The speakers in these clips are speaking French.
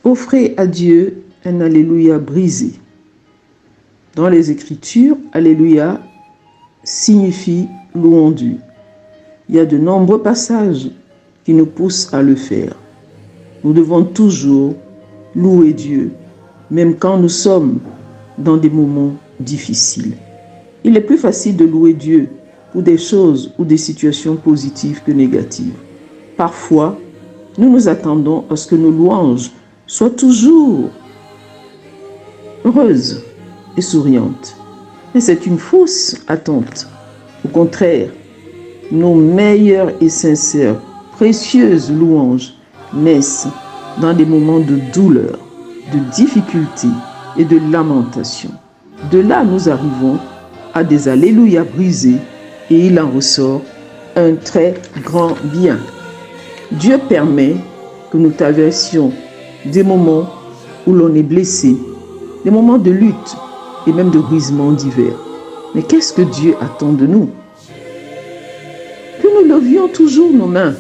Offrez à Dieu un Alléluia brisé. Dans les Écritures, Alléluia signifie louandu. Il y a de nombreux passages qui nous poussent à le faire. Nous devons toujours louer Dieu, même quand nous sommes dans des moments difficiles. Il est plus facile de louer Dieu pour des choses ou des situations positives que négatives. Parfois, nous nous attendons à ce que nos louanges soient toujours heureuses et souriantes. Mais c'est une fausse attente. Au contraire, nos meilleures et sincères, précieuses louanges naissent dans des moments de douleur, de difficulté et de lamentation. De là, nous arrivons à des Alléluia brisés et il en ressort un très grand bien. Dieu permet que nous traversions des moments où l'on est blessé, des moments de lutte et même de brisement divers. Mais qu'est-ce que Dieu attend de nous? Que nous levions toujours nos mains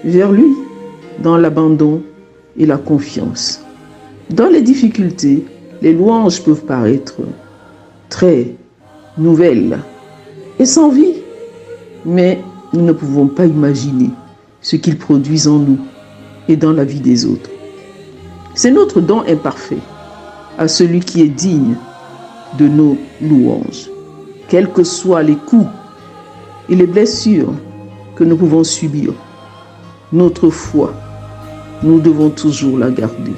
vers lui dans l'abandon et la confiance. Dans les difficultés, les louanges peuvent paraître très nouvelles et sans vie, mais nous ne pouvons pas imaginer ce qu'ils produisent en nous et dans la vie des autres. C'est notre don imparfait à celui qui est digne de nos louanges. Quels que soient les coups et les blessures que nous pouvons subir, notre foi, nous devons toujours la garder.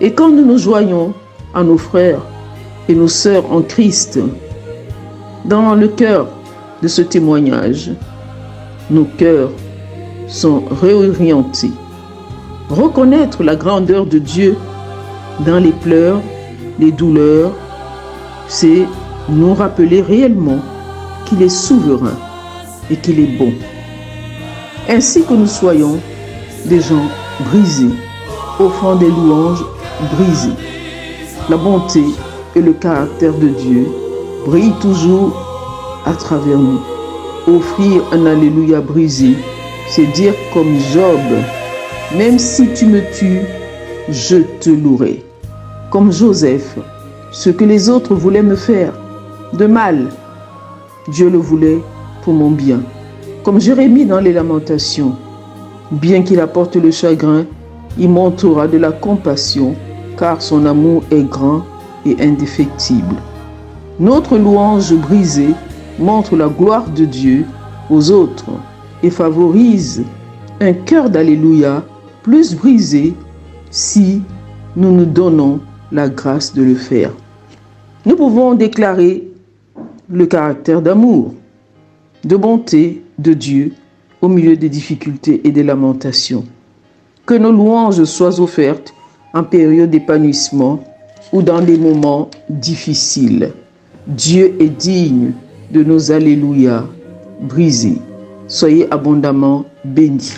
Et quand nous nous joignons à nos frères et nos sœurs en Christ, dans le cœur de ce témoignage, nos cœurs sont réorientés. Reconnaître la grandeur de Dieu dans les pleurs, les douleurs, c'est nous rappeler réellement qu'il est souverain et qu'il est bon. Ainsi que nous soyons des gens brisés, offrant des louanges brisées. La bonté et le caractère de Dieu brillent toujours à travers nous. Offrir un Alléluia brisé, c'est dire comme Job, même si tu me tues, je te louerai. Comme Joseph, ce que les autres voulaient me faire de mal, Dieu le voulait pour mon bien. Comme Jérémie dans les Lamentations, bien qu'il apporte le chagrin, il montrera de la compassion, car son amour est grand et indéfectible. Notre louange brisée montre la gloire de Dieu aux autres et favorise un cœur d'Alléluia plus brisé si nous nous donnons la grâce de le faire. Nous pouvons déclarer le caractère d'amour, de bonté de Dieu au milieu des difficultés et des lamentations. Que nos louanges soient offertes en période d'épanouissement ou dans des moments difficiles. Dieu est digne de nos Alléluia brisés. Soyez abondamment bénis.